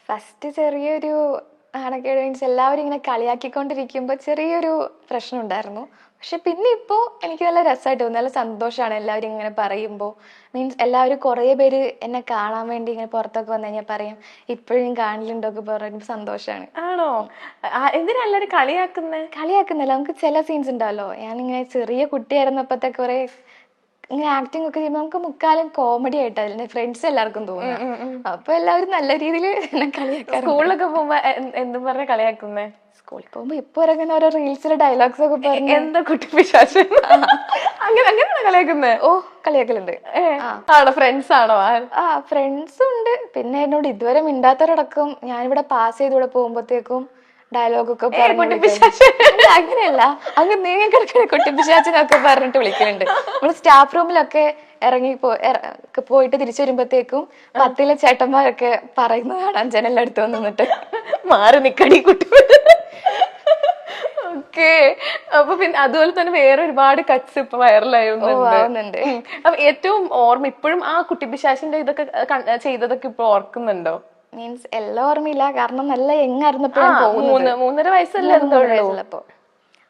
First ചെറിയൊരു നാണക്കേട് means എല്ലാവരും ഇങ്ങനെ കളിയാക്കിക്കൊണ്ടിരിക്കുമ്പോൾ ചെറിയൊരു പ്രശ്നം ഉണ്ടായിരുന്നു. പക്ഷെ പിന്നെ ഇപ്പോൾ എനിക്ക് നല്ല രസമായിട്ട് തോന്നുന്നു, നല്ല സന്തോഷമാണ് എല്ലാവരും ഇങ്ങനെ പറയുമ്പോൾ. മീൻസ് എല്ലാവരും കുറേ പേര് എന്നെ കാണാൻ വേണ്ടി ഇങ്ങനെ പുറത്തൊക്കെ വന്നു കഴിഞ്ഞാൽ പറയും ഇപ്പോഴും കാണലുണ്ടൊക്കെ പറയുമ്പോൾ സന്തോഷമാണ്. ആണോ? എന്തിനാ എല്ലാരും കളിയാക്കുന്നില്ല, നമുക്ക് ചില സീൻസ് ഉണ്ടാവല്ലോ, ഞാനിങ്ങനെ ചെറിയ കുട്ടിയായിരുന്നപ്പോഴത്തെ കുറെ ഇങ്ങനെ ആക്ടിങ് ഒക്കെ ചെയ്യുമ്പോൾ നമുക്ക് മുക്കാലും കോമഡി ആയിട്ട് അതിന്റെ ഫ്രണ്ട്സ് എല്ലാവർക്കും തോന്നുന്നു. അപ്പൊ എല്ലാവരും നല്ല രീതിയിൽ എന്നെ കളിയാക്കാറുണ്ട്. സ്കൂളിലൊക്കെ പോകുമ്പോ എന്തും പറഞ്ഞ കളിയാക്കുന്നേ? സ്കൂളിൽ പോകുമ്പോ ഇപ്പൊ ഇറങ്ങുന്ന ഓരോ റീൽസിലെ ഡയലോഗ്സ് ഒക്കെ പറഞ്ഞു എന്താ കുട്ടി പിശാച് അങ്ങനെ അങ്ങനെയാണോ കളിയാക്കുന്നേ? ഓ കളിയാക്കലുണ്ട്. ആണോ? ഫ്രണ്ട്സ് ആണോ? ഫ്രണ്ട്സും ഉണ്ട്, പിന്നെ എന്നോട് ഇതുവരെ മിണ്ടാത്തവരടക്കം ഞാനിവിടെ പാസ് ചെയ്തൂടെ പോകുമ്പോഴത്തേക്കും ഡയലോഗൊക്കെ അങ്ങനെയല്ല, അങ്ങ് നീങ്ങി കിടക്കുന്ന കുട്ടിപ്പിശാച്ചിനൊക്കെ പറഞ്ഞിട്ട് വിളിക്കലുണ്ട്. നമ്മള് സ്റ്റാഫ് റൂമിലൊക്കെ പോയിട്ട് തിരിച്ചു വരുമ്പോഴത്തേക്കും 10ലെ ചേട്ടന്മാരൊക്കെ പറയുന്നത് കാണാൻ ജനലിന്റെ അടുത്ത് വന്നിട്ട് മാറി നിക്കടി കുട്ടി. ഓക്കെ. അപ്പൊ പിന്നെ അതുപോലെ തന്നെ വേറെ ഒരുപാട് കട്ട്സ് ഇപ്പൊ വൈറലായിരുന്നുണ്ട്. അപ്പൊ ഏറ്റവും ഓർമ്മ ഇപ്പോഴും ആ കുട്ടി പിശാചിന്റെ ഇതൊക്കെ ചെയ്തതൊക്കെ ഇപ്പൊ ഓർക്കുന്നുണ്ടോ? മീൻസ് എല്ലാം ഓർമ്മയില്ല, കാരണം നല്ല യങ്ങായിരുന്നപ്പോഴും 3.5 വയസ്സല്ലേ ഉള്ളപ്പോ.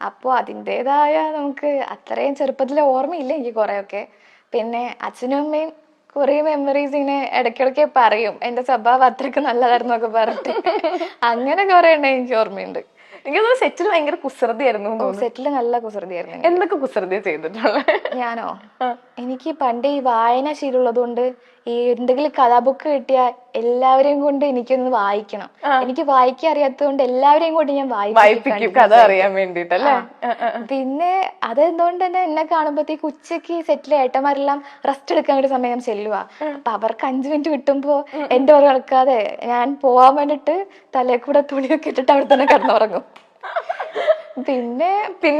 അപ്പൊ അതിൻ്റെതായ നമുക്ക് അത്രയും ചെറുപ്പത്തിലെ ഓർമ്മയില്ല എനിക്ക് കുറെയൊക്കെ. പിന്നെ അച്ഛനും അമ്മയും കുറെ മെമ്മറീസ് ഇങ്ങനെ ഇടയ്ക്കിടയ്ക്ക് പറയും എന്റെ സ്വഭാവം അത്രയ്ക്ക് നല്ലതായിരുന്നു ഒക്കെ പറഞ്ഞിട്ട്. അങ്ങനെ കുറെ എണ്ണം എനിക്ക് ഓർമ്മയുണ്ട്. എനിക്ക് സെറ്റിൽ ഭയങ്കര കുസൃതിയായിരുന്നു. സെറ്റില് നല്ല കുസൃതിയായിരുന്നു. എന്തൊക്കെ കുസൃതി ചെയ്തിട്ടുള്ള? ഞാനോ? എനിക്ക് പണ്ട് ഈ വായന ശീലമുള്ളത് കൊണ്ട് ഈ എന്തെങ്കിലും കഥാബുക്ക് കിട്ടിയാൽ എല്ലാവരെയും കൊണ്ട് എനിക്കൊന്ന് വായിക്കണം. എനിക്ക് വായിക്കാൻ അറിയാത്തത് കൊണ്ട് എല്ലാവരെയും കൊണ്ട് ഞാൻ വായിപ്പിക്കും കഥ അറിയാൻ വേണ്ടിട്ടല്ലേ. പിന്നെ അതെന്തുകൊണ്ട് തന്നെ എന്നെ കാണുമ്പോഴത്തേക്ക് ഉച്ചക്ക് സെറ്റിലെ ഏട്ടന്മാരെല്ലാം റെസ്റ്റ് എടുക്കാൻ വേണ്ടി സമയം ചെല്ലുക. അപ്പൊ അവർക്ക് 5 മിനിറ്റ് കിട്ടുമ്പോ എന്റെ പുറകെ നടക്കാതെ ഞാൻ പോവാൻ വേണ്ടിട്ട് തലേ കൂടെ തുണിയൊക്കെ ഇട്ടിട്ട് അവിടെ തന്നെ കിടന്നുറങ്ങും. പിന്നെ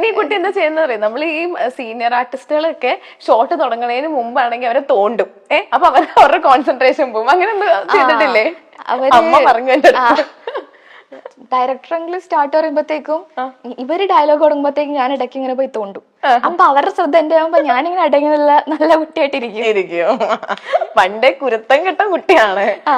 ഈ കുട്ടി എന്താ ചെയ്യുന്ന പറയും, നമ്മൾ ഈ സീനിയർ ആർട്ടിസ്റ്റുകളൊക്കെ ഷോട്ട് തുടങ്ങുന്നതിന് മുമ്പാണെങ്കിൽ അവരെ തോണ്ടും. അപ്പൊ അവരുടെ കോൺസെൻട്രേഷൻ പോകും. അങ്ങനെ ഒന്നും ചെയ്തിട്ടില്ലേ? അമ്മ പറഞ്ഞു. ഡയറക്ടറെങ്കിലും സ്റ്റാർട്ട് പറയുമ്പോഴത്തേക്കും ഇവര് ഡയലോഗ് തുടങ്ങുമ്പോഴത്തേക്കും ഞാൻ ഇടയ്ക്ക് ഇങ്ങനെ പോയി തോണ്ടും. അപ്പൊ അവരുടെ ശ്രദ്ധ എന്റെ ആകുമ്പോ ഞാനിങ്ങനെ അടങ്ങി നല്ല കുട്ടിയായിട്ടിരിക്കും. പണ്ടേ കുരുത്തം കെട്ട കുട്ടിയാണ്.